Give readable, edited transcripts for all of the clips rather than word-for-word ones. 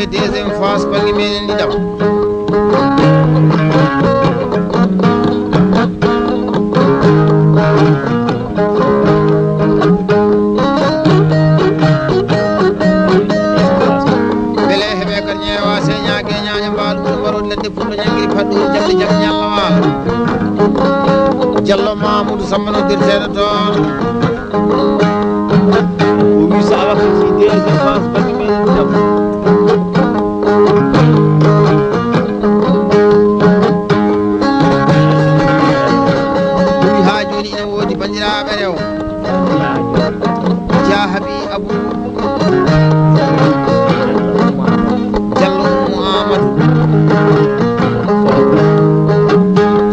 Deuxième phase bangi menen di daw bele hebe kan nyewa se nyaage nyaanya mbal barod ladde fu nyangiri faddu jamdi jam nyalla wal jallo mamadou sambano dirtede ton o wi sala ko ci deuxième phase bangi menen di daw bandiraɓe rew jahabi abou diallo mouhamadou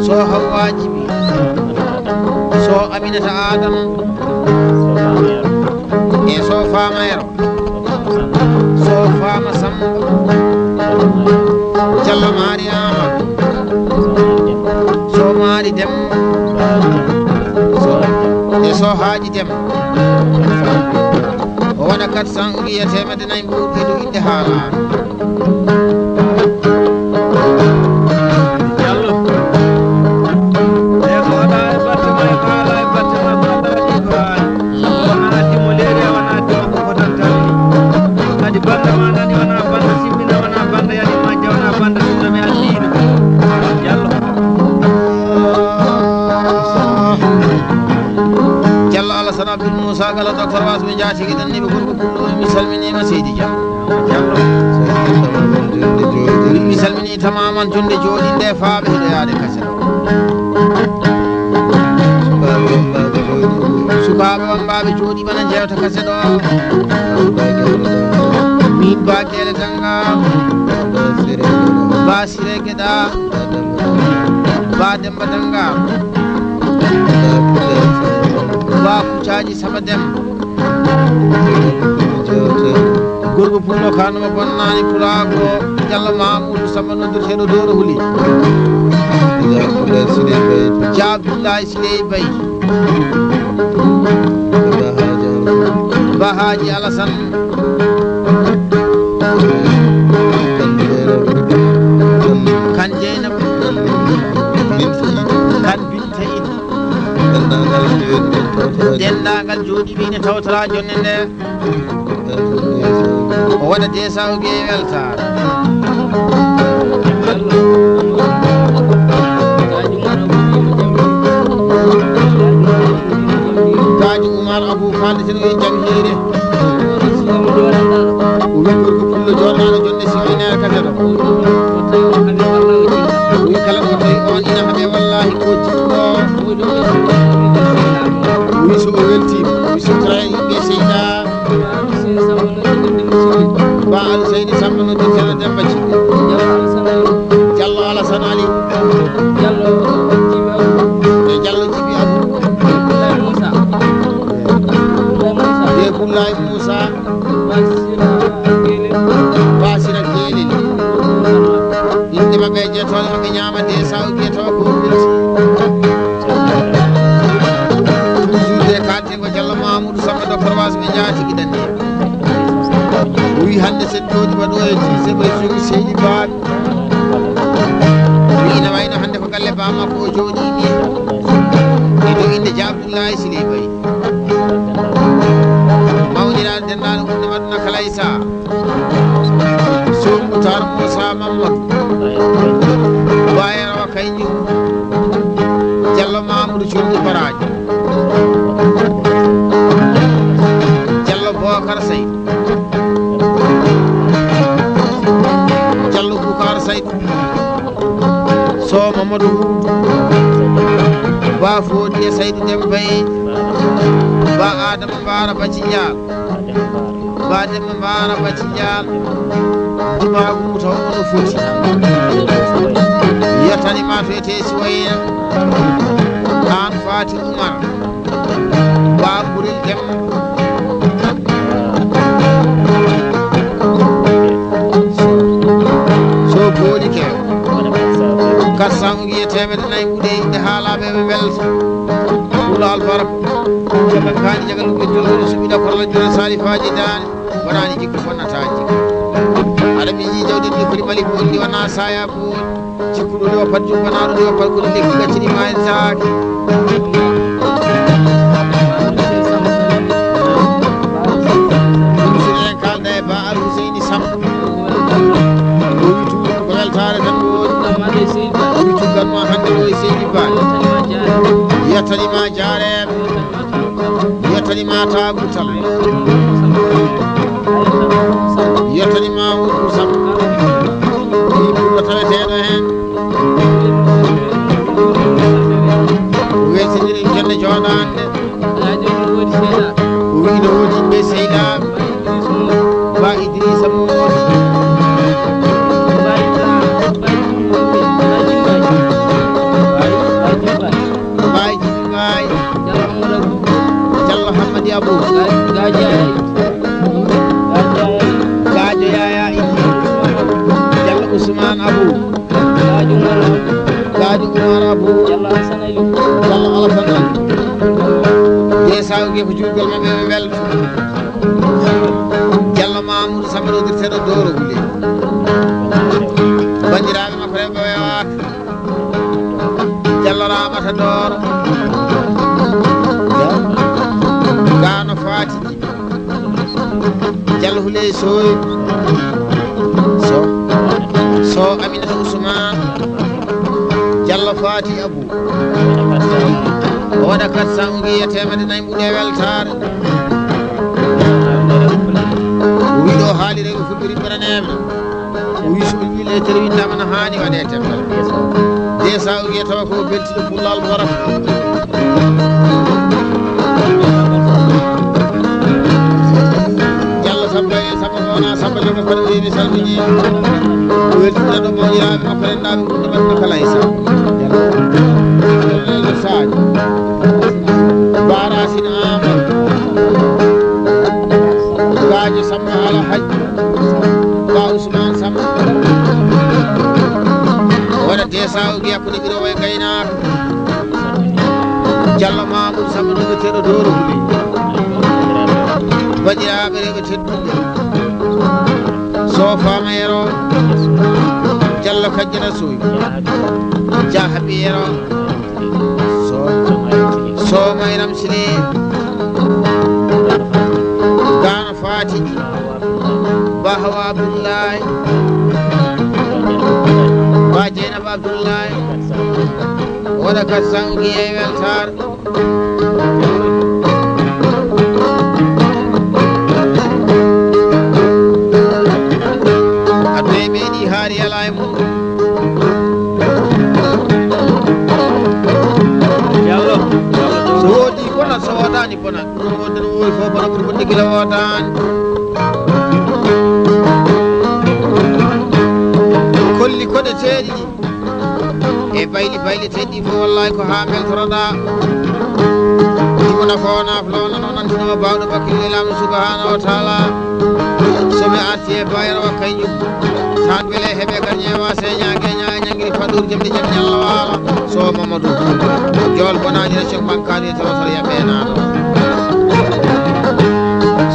so hawwajibi so aminata adama e so famayero so fama samba diallo mari amadou so mari demba so haaji dem o waɗa 400 ugiya temedde nayi ɓuuɗi ɗo inde haala diallo e ko waɗa e batte ma e haala e batte ma ko daɗi ko haali wona dimo leeri e wona dimo ko fotantawi kadi banda ma nani wona banda simmina wona banda yani majja wona banda sinnami alliino diallo Alassane Abdoul Moussa Gala docteur Wasmi Diati gidan ni be gurbu kullu mi salmini ma Seydi Dia mi salmini tamaman jonde jodi nde faabe do yaade kase sukabe wambabe jodi bana jewta kase do min bagele danga basire geda ba demba danga ba kucaji sama dem gorgo pullo kanuma bonnani pulago Diallo Mamoudou Samba noddirteɗo dooro huli Abdoulaye Siley Baye Bahaji Alassane kan Dieynaba kan Binta Ine dendagal jooɗi ɓine tawtora jonne nde o waɗa desawge weltare kaji Oumar Abou falde ten wi jam hiire o wi gorko pullo jornaɗo jonde siminere kaseɗo o wi kala ko tawi on ina haɓe wallahi ko jiɗɗo wi so o weltima wi so tawi yimɓe seyda ba al seydi Samba noddirteɗo Demba Cikku Diallo Alassane Ali e Diallo Djibi Abou e Boulaye Moussa Basira Guelel inde mabɓe jeetoɗe maɓe ñama de saw gueto ko Diallo Mamoudou Samba docteur Wasmi Diati gidan ni wi hande sen jodi waɗo e jise ɓe jogi seydi baaɓe wi ina wayno hande ko galle ba makko o jooɗi ni e dow inde Dia Abdoulaye Siley Baye mawniraɗo dennaɗo hunde maduna kalaysa Somboutar Moussa Mamadou wayerawa kañum Diallo Mamoudou colɗi baraji Bokar Seydou Diallo Boucar Seydou So Mamadou Ba Fodie Seydou Dembaye Ba Adama Bara Baci Dial Ba Demba Bara Baci Dial Ba Mouta Ono Foti Yatani ma fete Suwayna Fati Umar Baburil Dem so boni ke karsangi temede nay bude inde haalabe be bel ulal barab jaga kani jaga lubi dulu subida korla jura salifaji dan wanani jikko fonnataji ada mi ji jawdi ni furi mali bolli wana saya bu cikkudo do pat jubana do pat ko lekki gaccini ma zaaki ba al Husaini sam do witu ko weltare tan woni witu gan ma hande do Seydi Ba yatani ma jare yatani ma tabutal yatani ma wudu sam ni ko tawete do hen wesini jonne jodande wiino wodi be Seyda ba Idrissa mo Jallo Hamadi Abu Gajo Yaya Jallo Usman Abu Gajo Umar Abu Jallo Alasan Desa ge ko jugal mabbe be wel Jallo Mamoudou Sambaro dirteɗo dooro wuli bandiraɓe makko reɓe wewaka Jallo Ramata Dooro Gano Fati Jallo Huley Soy so Aminata Ousmane Jallo Fati Abou o waɗa 400 ugiya temede nayyi mbuɗe weltare wiɗo haalire ko fuɗɗori ɓeraneme o wi so wi lettere windama no hani waɗe temedere desa ugiya tawa ko beltiɗo pullal warat Jallo Samba e Samba wona Samba jogo kono wimi salmini o weltiɗa ɗo moƴiraɓe makko rennaɓe gunde men no kala e Samba Jallo Sadio Barasine Amadou Gajo Samba ala hajji ba Ousmane Samba waɗa desa ugiya ko ɗiɗo way gaynaka Jallo Mamoudou Samba noɓeteɗo dooro huli bandiraɓe reɓe tedduɓe so famayero Jallo Kajjana Soy jahabiyero so mayram sine Gano Fati ba Hawa Abdullahi ba Jeynaba Abdullahi waɗa 400 ugiye weltare aɗo e meeɗi haari ala e mum so woodi bona so wodani bona ɗum wonde no wowi fof bona ɓuri bonde gila wodani kolli koɗeteɗi ɗi e bayleteɗi ɗi fof wallahi ko ha beltoroɗa ɗimo nafona flowna noon nantinoma bawɗo bakkilo laamu subahanahu wa taala somi arti e bayano wa kañum tan beele heeɓe kan ñewa señague ñaguiri faɗour jamde jam ñalla waala so Mamadou jol bonani région bankani tawtoro yaɓenaɗo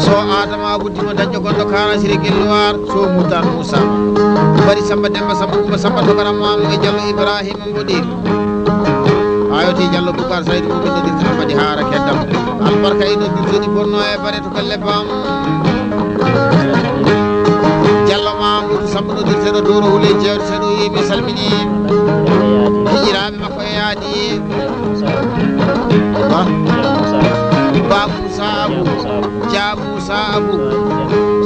so Adama Buddimo dañƴo gonɗo Karasiri Guelloir so Moutar Moussa bari Samba Demba Samba Oumba Samba Dogaram Mamou e Diallo Ibrahima Mboɗir ayoti Diallo Boucar Saydou mo ɓennodirta Amady Hara keddam albarka ino dirtoɗi bonno e bare to kalle bam Jallo Mamoudou Samba nodirteɗo dooro huule jewte seeɗo yimi salmini hijiraɓe makko e yaadi ba Moussa Abou Dia Moussa Abou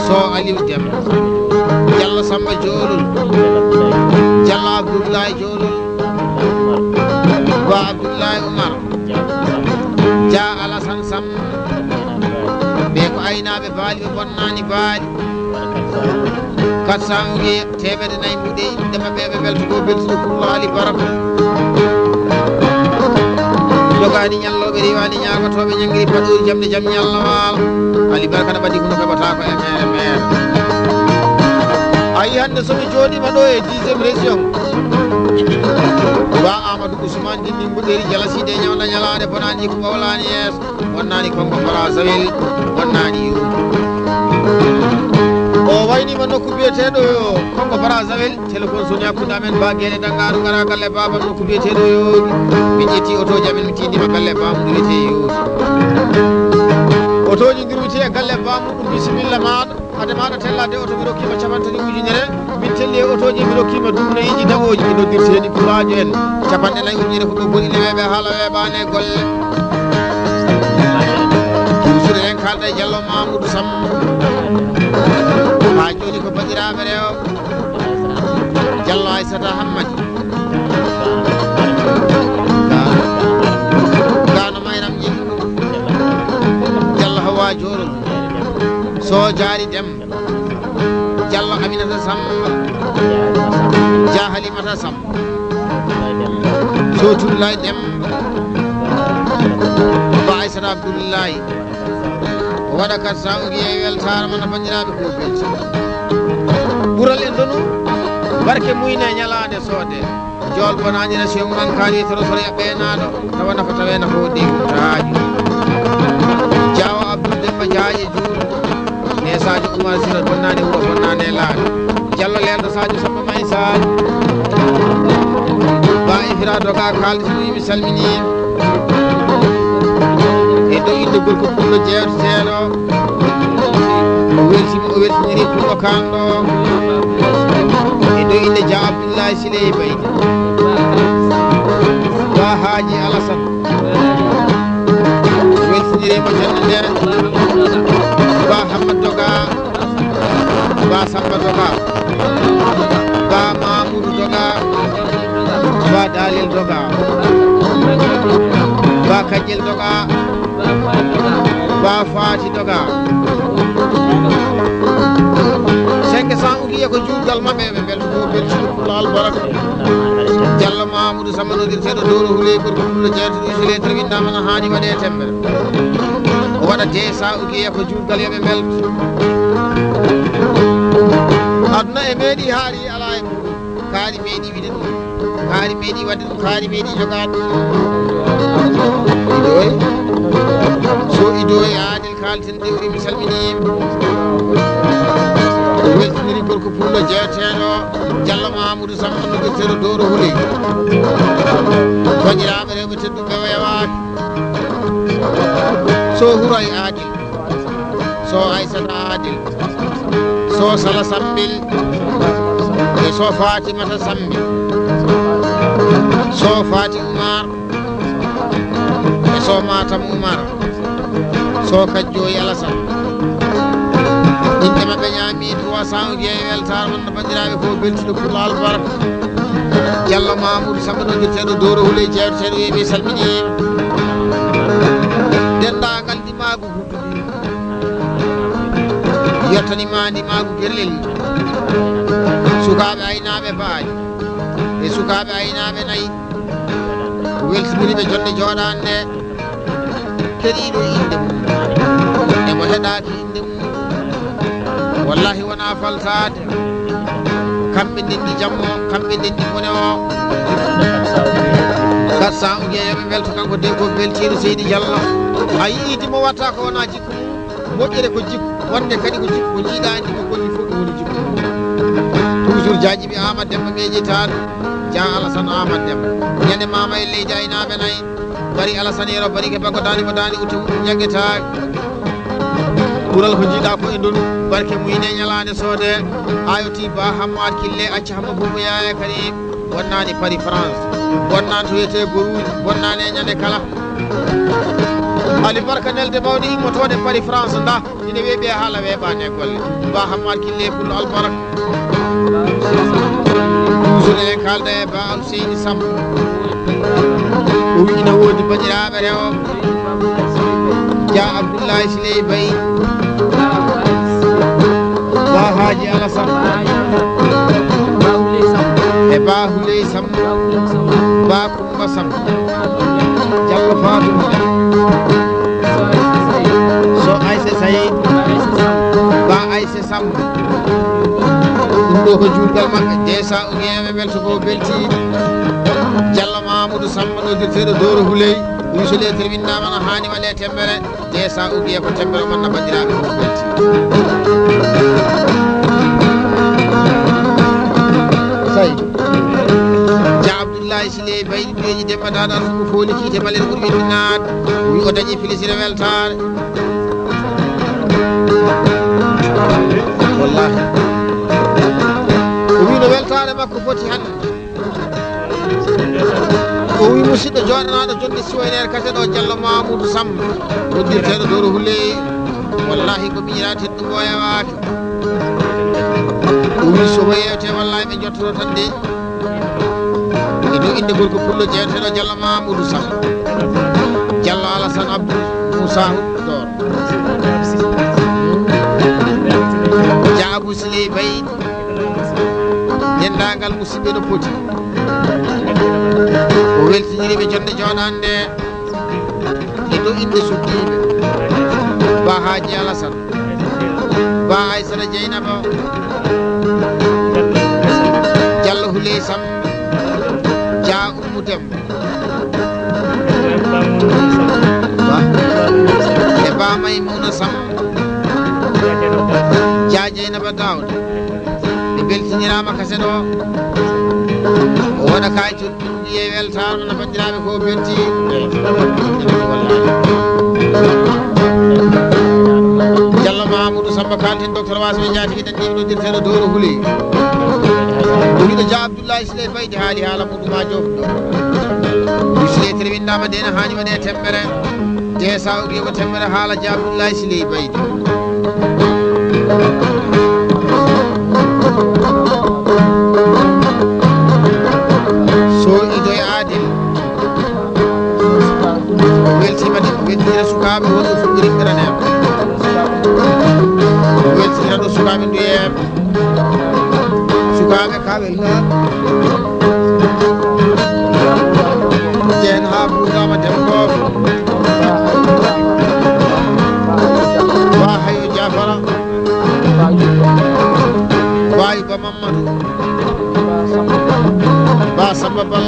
so Aliou Deme Jallo Samba Jolol Jallo Abdoulaye Jolol ba Abdoulaye Oumar Dia Alassane Sam ɓe ko aynaɓe baali ɓe bonnani baali 400 ugi temedde nayyi mbuɗe inde mabɓe ɓe belto ko beltuɗo pullo Ali Baraka joga diwani ñalloɓe diwani ñagotoɓe ñangiri paɗori jamde jam ñallowal ali barkana ɓaddi kono keɓata ko e mere mere ayi hande somi joɗima ɗo e 10e région ba amadou ousmane dinni mbuɗeri jalaside ñawda ñalade bonani ko bawlani yeeso wonnani kongo brazzaville wonnani yu o waynima nokku biyeteɗo kongo brazzaville téléphone soni hakkude amen ba Geele Dangarou gara galle babam nokku biyeteɗo yoogi min ƴetti otoji amen mi tindima galle bamuɗo wiyete yoogi otoji girwiti e galle bamuɗum bisimilla maɗa hade maɗa tellade oto mi rokkima capantati ujunere min telli e otoji mi rokkima dumnayiji dawoji mi noddirteni kulajo en capanɗe nayyi ujunere ko ɗo boni leweɓe haala weɓane golle toujours en kalda e Diallo Mamoudou Samba ha joni ko bandiraɓe rewo Diallo Aissata Hammadi gano mayram ñing Diallo Hawa Jorol so jaari Demba Diallo Aminata Samba Dia Halimata Samba so Tullay Demba ba Aissata Abdoullahi waɗa kat sa ugi e weltare mana bandiraɓe ko belti ɓuural en donu barke muyne ñalade soode jol bonani nation mumen kaali torotoro e ɓeenaɗo tawa nafa tawe nafa woɗɗi taaju Diawo Abdou Demba Diaƴe juuɗo ne Sadio Oumar Sira bonnani wuro bonnani laaɗo Diallo lelɗo Sadio Samba may Sadio ba ifira doga kalde so yimi salminima e ɗo inde gorko pullo jeetoteɗo o weltima o weltiniri pullo kanɗo e ɗo inde Dia Abdoullahi Siley Baydi ba Haji Alassane weltinirimo jande nde ba Hamad Doga ba Samba Doga ba Mamoudou Doga ba Dalil Doga ba Kadiel Doga ba Fati Doga 500 ugiye ko juurgal mabɓe ɓe belto ko beltuɗo pullo albaraka Diallo Mamoudou Samba nodirteɗo dooro huley gorko pullo jeetoɗo usile to windama no hani waɗe tembere o waɗa 200 ugiye ko juurgal yoɓe belto aduna e meeɗi haari ala e muɗum kaari meeɗi wiide ɗum kaari meeɗi wadde ɗum kaari meeɗi jogade idoy so idoy adil kalten dewri mi salminima weltiniri gorko pullo jeeteɗo Diallo Mamoudou Samba nodirteɗo dooro huley bandiraɓe rewɓe tedduɓe wewaki so Huray Adil so Aissata Adil so Sala Sambil e so Fatimata Sambil so Fati Oumar e so Matam Oumar so Kadjoyi Alassane inde mabɓe ñaami 300 uji e weltare mon no bandiraɓe ko beltuɗo pullo albaraka Diallo Mamoudou Samba nodirteɗo dooro huley jeetoteɗo wiimi salminima dendagal ndimagu hudduɗi yettanima ndimagu guerlel sukaɓe aynaɓe baaji e sukaɓe aynaɓe nayyi ko weltiniriɓe jonde joɗade nde keɗiɗo inde mum emo heɗaki inde mum wallahi wona faltade kamɓe ndendi jammo kamɓe ndendi mone o 400 ugi yoɓe belto kanko de ko beltiɗo Seydi Diallo a yiidimo watta ko wona jikku moƴƴere ko jikku wonde kadi ko jikku ko jiiɗa andi ko golli fof ko woni jikku toujours jajiɓi Amadou Demba meƴƴitaɗo Dia Alassane Amadou Demba ñande mama e leydi aynaɓe nayyi bari Alassane yero bari ke baggo dani mo dani utte ɗum ñagguetaki ɓuural ko jiiɗa ko e ndonu barke muyne ñalade soode ayoti ba Hammad Kille acca hamma Boubouya e Karim wonnani Paris France wonnani to wiyete Borouge wonnani e ñande kala Ali barka nelde mawɗi immotode Paris France nda ine weeɓe haala weeɓani e golle ba Hammad Kille pullo albaraka toujours en kalda e ba Seydi Samba o wi ina woodi bandiraɓe rewo Dia Abdoullahi Siley Bayi ba Haji Alassane e ba Huley Samba ba Kumba Samba Diallo Fatou so Aïssa Saïd ba Aïssa Sam ɗum ɗo ko juulgal maɓɓe desa ugiyeɓe welto ko belti Diallo Mamadou Samba noddirteɗo Dooro Huley so lettere windama no hani waɗe tembere desa ugiye ko tembere manna bandiraɓe ko belti Saïd Dia Abdoullahi Sile bayɗi ɓiyeji dembataɗa ko foni kiite malene ɓuuri min naat wi o dañi félicité weltare wallahi o wi no weltare makko foti hande o wi musidɗo joɗanaɗo jonde siwoynere kaseɗo Diallo Mamadou Samba noddirteɗo Dooro Huley wallahi ko miñira tedɗum o yewaki o wi somo yewte wallahi ɓe jottoto tan de e dow inde gorko pullo jeeteɗo Diallo Mamadou Samba Diallo Alassane Abdou Moussa Dor Dia Abou Sile bayɗi dendagal musidɓe no poti o weltiniriɓe jonde joɗande e dow inde sukkiɓe ba Haji Alassane ba Aissata Dieynaba Diallo Huley Samba Dia Oumou Demba e ba Maymouna Samba Dia Dieynaba Daouda ɓe beltinirama kaset o waɗa kayitol ɗiye weltare no bandiraɓe ko belti Diallo Mamadou Samba kalten docteur Wasɓe jatigi ɗanɗimi noddirteɗo Dooro Huley o wiɗo Dia Abdoullahi Sile baydi haali haala muɗuma jofɗo ɗi siletere windama de no hani waɗe tembere desa ogi ko tembere haala Dia Abdoullahi Sile baydi so idoye adil weltima de weltira sukaɓe wonɗo fuɗɗiriɓɓiranema weltira ɗo sukaɓe nduyeɓe sukaɓe kawel ga jeen ha ɓurdama demkoɓe ba hayo Diafara bayi ba Mamadou ba Samba Bal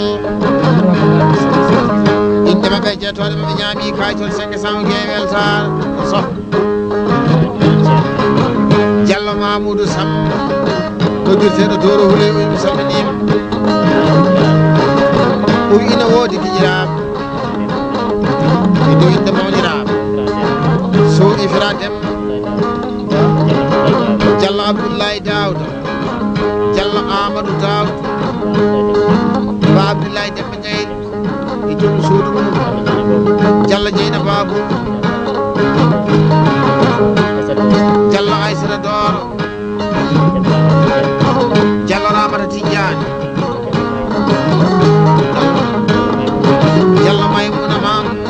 inde maɓɓe jeetoɗe maɓe ñaami kayitol 500 gueye weltare so Diallo Mamadou Samba noddirteɗo Dooro Huley o mi salminima o wi ina woodi giƴiraɓe e dow inde mawniraɓe so ifira Demba Diallo Abdoullahi Daouda Diallo Amadou Daouda ba Abdoullahi Demba Diayri e joom suudu mum Diallo Dieyna Babou Diallo Aissata Doro Diallo Ramata Tidiane Diallo Maymouna Mamoudou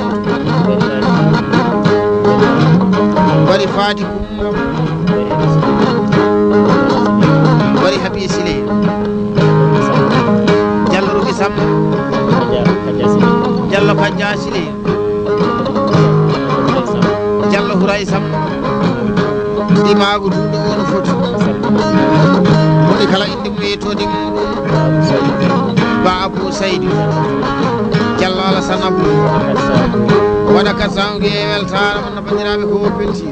bari Fati Kummo bari Habiye Sile Diallo Rugi Samba Diallo Kadja Sile Diallo Huray Samba ndimago ɗumɗo ono foti woni kala inde mum yeytode muɗum ba Abou Saydou Diallo Alassane Abdou waɗa 400 gueye weltare wonno bandiraɓe ko belti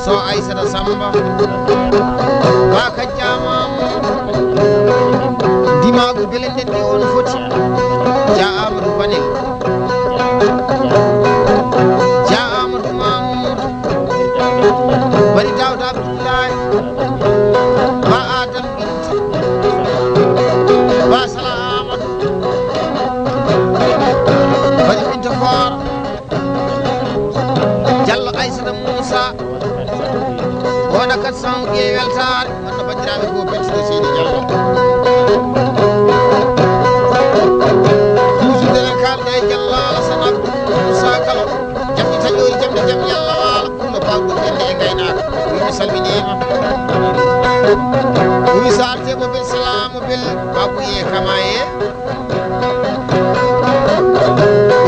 so Aissata Samba ba kajjama dimago belenden ɗi on foti Dia Amadou Banel Dia Amadou Mamoudou bari Daouda Abdoullahi ba bandiraɓe ko beltude seydi Diallo toujours eɗen kalda e Diallo Alassane Abdou Moussa Kala jamɗi taƴori jamɗi jam Yalla waala kullo bawɗo ɓende e gaynaka wimi salminima wimi so artemo bel salamu bel babuye kamaye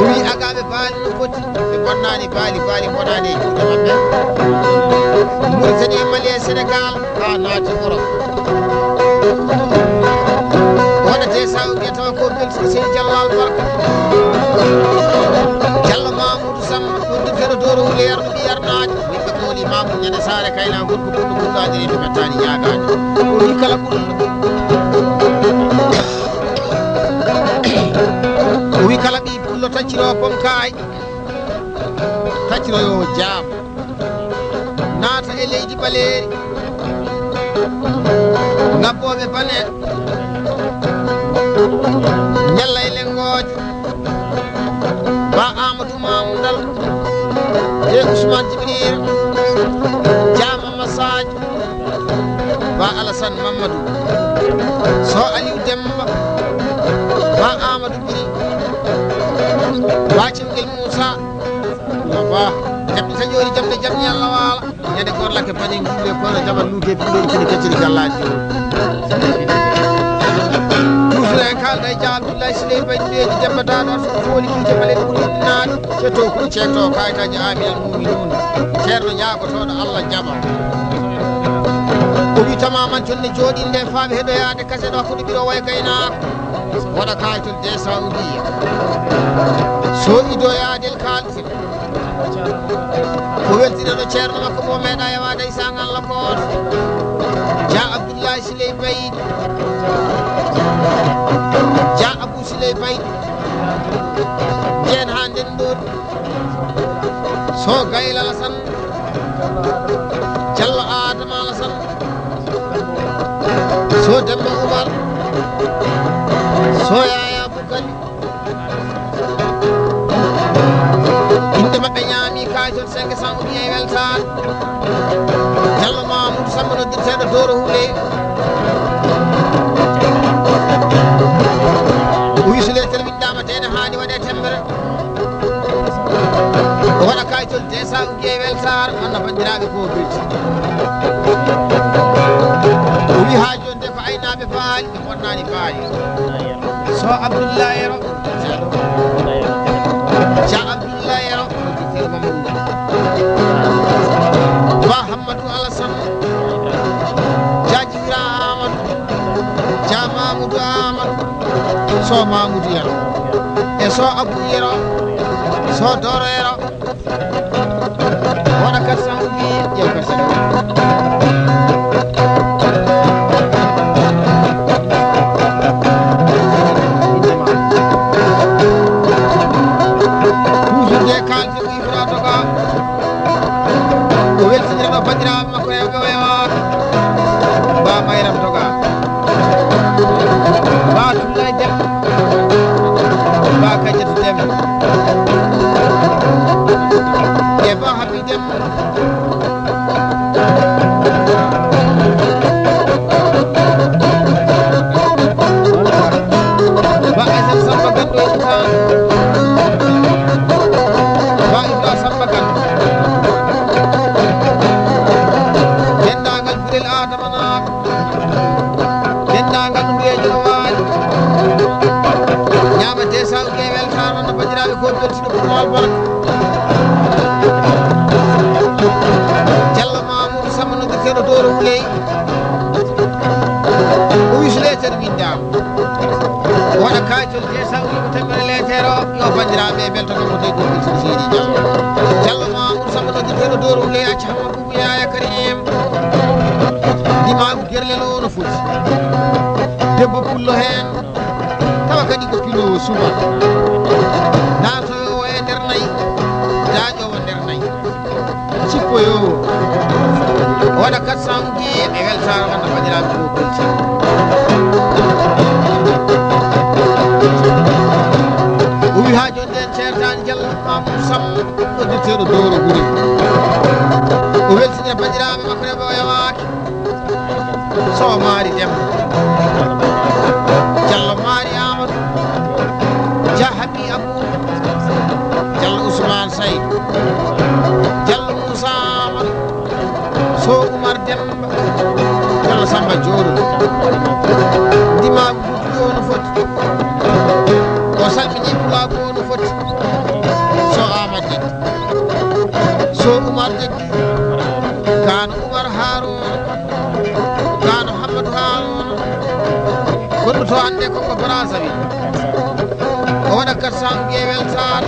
wi agaɓe baali no foti ɓe bonnani baali bonani e juuɗe mabɓe Mauritanie Mali e Sénégal ha naati Europe waɗate sawɓe tawa ko beltude seydi Diallo albarka Diallo Mamoudou Samba ɗoddirteɗo dooro wule yardu ɓi yarnaji yimɓe kooli Mamoudou ñande saare kayna gonko ɓurɗo ɓurɗadiri to mettani ñagade o wi kala ɓurɗo o wi kala ɓi pullo tacciro pomkaay tacciro yo jaam naata e leydi ɓaleeri ngabboɓe bane ñalla e lengoje ba Amadou Mamoudal e Ousmane Djibril Diamama Sadio ba Alassane Mamadou so Aliou Demba ba Amadou Biri ba Cemgel Moussa no ba jamɗi taƴori jamɗe jam Yalla waala ñande gorlake pañe gulle kono jaman luuke pulori kene kecciri gallaji toujours en kalda e Dia Abdoulaye Siley Baye ɗuɗeji dembataɗo ar fof fooli kiije malen ɓuuri hiɗinade cetto kono ceekto kayitaji aminal muminun ceerno ñagotoɗo Allah jaɓa o wi tamaman jonne jooɗinde faaɓe heɗoyade kase ɗo koɗo ɓiro way gaynako waɗa kayitol desa uliya so idoyadel kalten o weltinano ceerno makko mo meeɗa yewade e sangalla koto Dia Abdoulaye Siley Baye Dia Abou Siley Baye jen ha nden ɗon so Gayle Alassane Diallo Adama Alassane so Demba Oumar so Yaya Boukali inde maɓɓe ñaami kayitol 500 uɗi e weltare Diallo Mamoudou Samba noddirteɗo dooro huule o wi so lettere widdama tene hani waɗe tembere o waɗa kayitol 200 uɗi e weltare anna bandiraɓe ko belti o wi ha joni de ko aynaɓe baali ɓe bonnani baali so Abdoulaye Ro Dia Abdoulaye Ro noddirteɗo Mamadou ba Hammadou Alassane Dia Djibril Amadou Dia Mamoudou Amadou so Mamoudou Yero e so Abou Yero so Doro Yero waɗa 400 uɗi ƴew 400 bandiraɓe makko rewɓe wayawaka ba Mayram Toga ba Tullay Dem ba Kadiatou Dem e ba Habi Dem ba Aissata Samba Gando e Moussa ba Ibra Samba Gando Adama naako dendagal ɗum weeji no waali ñamate sawke weltare wonno bandiraɓe ko beltiɗo ɓurlal barka Diallo Mamoudou Samba noddirteɗo dooro wuley o wi so lettere windama o waɗa kayitol de sawlimo temmere lettere o yo bandiraɓe beltogammo de ko beltiɗo seydi Diallo Diallo Mamoudou Samba noddirteɗo dooro wuley acci hamma boubou Yaya Karim dimaɓe gerlel o no foti debbo pullo hen tawa kadi ko pilowo suba natoyowo e nder nayyi daƴowo nder nayyi cippoyowo o waɗa 400 uɗi e weltare wonno bandiraɓe ko belti o wi ha joni den ceertani Diallo Mamoudou Samba noddirteɗo dooro guure o weltinira bandiraɓe makko rewɓe o yawaki so maari Demba Diallo maari Amadou Dia Habi Abou Diallo Ousmane Say Diallo Moussa Amadou so Oumar Demba Diallo Samba Dioro ndima butu no foti o salmini pulago no foti so Amadou so Oumar Dieng Kano Oumar Haroun Kano Hamadou Haroun kono to hande ko Brazzaville o waɗa 400 Guewel Sar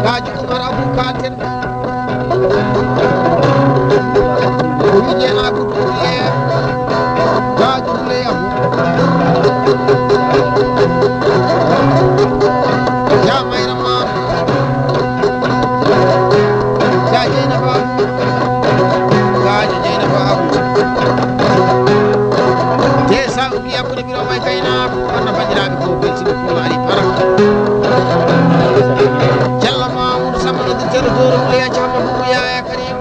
Gaji Oumar Abou Katen o wiñe Abou Doulé Gaji Doulé Abou Ya Mayra Mam Ya Dieynaba Abou Gaji Dieynaba Abou te sa umi yakkude biro may gaynako wonno bandiraɓe ko beltino puula ari baraka Diallo Mamoudou Samba noddirteɗo dooro Moulaya Thiamma Boubou Yaya Karim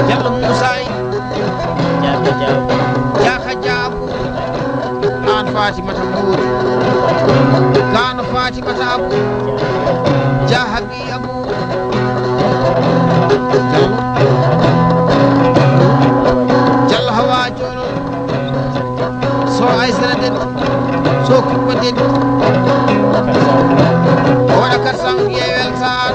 Diallo Moussa Diaka Diabou an Fatimata Mouri Kano Fatimata Abou Dia Habi Abou Diallo Hawa Jono so Aïsara Den so Kumba Den o waɗa 400 Guewel Sar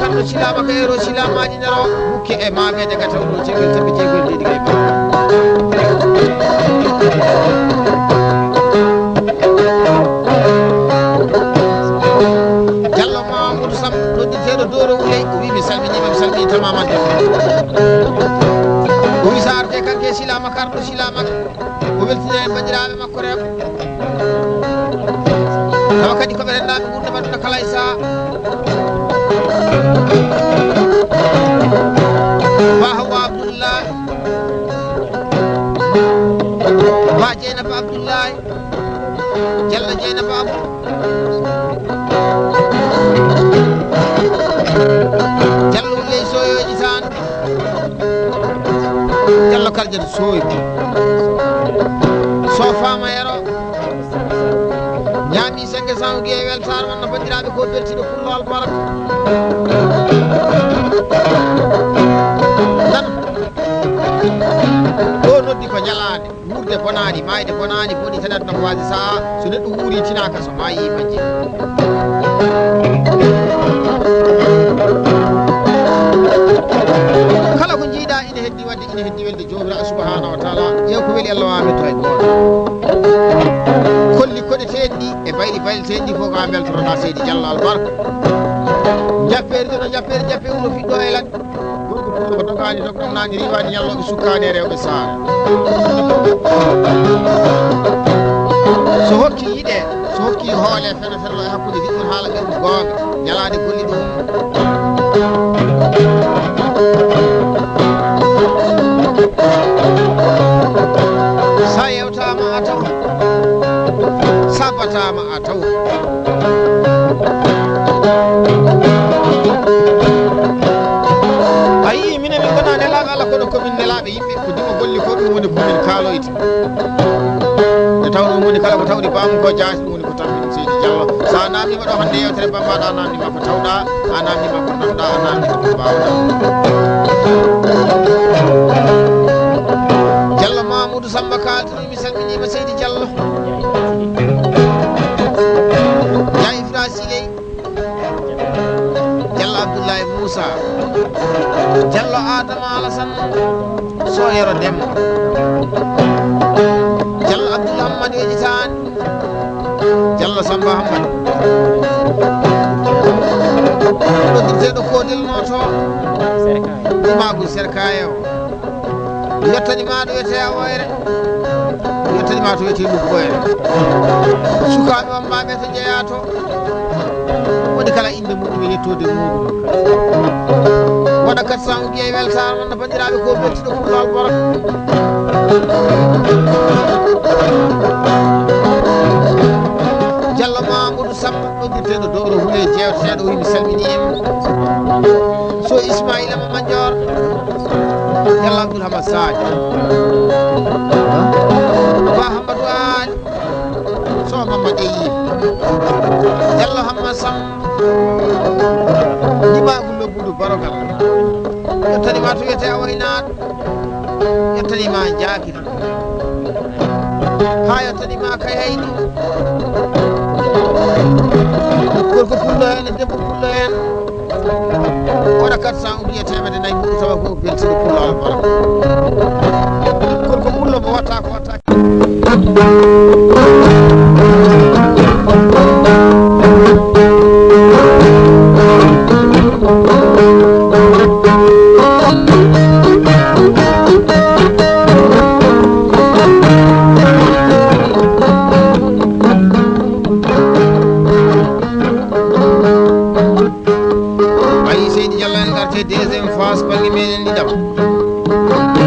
no silama kayro silamaji naro bukke e mamede ga tawdo cegel tabi jegol dedi kay ba Diallo Mamoudou Sam nodditeɗo dooro wuley o wi mi salmini tamaman o wi sa arde kanke silama karɗo silama o weltine bandiraɓe makko rem tawa kadi koɓe rennaɓe ɓurde waɗuna kala e saa Ba Hawa Abdoulaye Ba Dieynaba Abdoulaye Diallo Dieynaba Abou Diallo Wuley soyoji tan Diallo Kardiatou soyi so fama yero ñaami 500 Guewel Sar wonno bandiraɓe ko beltiɗo pullal baraka nan ɗo noddi ko ñalade wurde bonani mayde bonani boni tanat no waji saha so neɗɗo wuuri tinaka so mayi majji kala ko jiiɗa ina heddi wadde ina heddi welde jomiraɗo subahanahu wa taala ƴeew ko weeli Allah wamitto hay goto kolli koɗeteɗi ɗi e bayɗi bayleteɗi ɗi fof ko ha beltoroɗa seydi Diallo albarka japperi ɗo no japperi jappe uno fiɗɗo e ladde gorko pullo ko dogani dog ɗum nani riwani ñalloɓe sukkani e rewɓe saara so hokki yiɗe so hokki hoole fene fenlo e hakkude hiɗɗon haala ɓerɗu gonga ñalade golli ɗum sa yewtama a taw sabatama a taw a yii minen min gona nelaɓe Allah kono komin nelaɓe yimɓe ko dima golli ko ɗum woni komin kaaloyde nde tawno ɗum woni kala ko tawɗi bamum ko jaasi ɗum woni ko tammi ɗum seydi Diallo sa namdima ɗo hande yewtere bambaɗa a namdima ko tawɗa a namdima ko namɗa a namdima ko mbawɗa Diallo Mamoudou Samba kaltini mi salminima seydi Diallo ya Ifra Siley Diallo Abdoulaye Moussa Diallo Adama Alassane Soyero Demba Diallo Abdoul Hamad Ejitani Diallo Samba Hamad ɗo kodel noto imagol serkaye o yettanima ɗo wiyete a woyre yettanima to wiyete luggoyre sukaɓe wammaɓe to jeeya to woni kala inde muɗum e yettode muɗum go beltuɗo pullal barak Diallo Mamadou Samba noddirteɗo dooro hule jewteteɗo wi mi salminima so Ismaïla ma Mandior Diallo Abdoul Hamad Sadio Ba Hamadou Ali so Mamadou Eyi Diallo Hamad Samba Dimagullo Boudou Barogal yettanima to wiyete a waynaɗo yettanima jakiri ha yettanima kay hayni gorko pullo hen e debbo pullo hen waɗa 400 ubiye temedde nayyi muɗum tawa ko beltiɗo pullo albara gorko pullo mo watta ko watta deuxième phase bangi meɗen ɗiɗam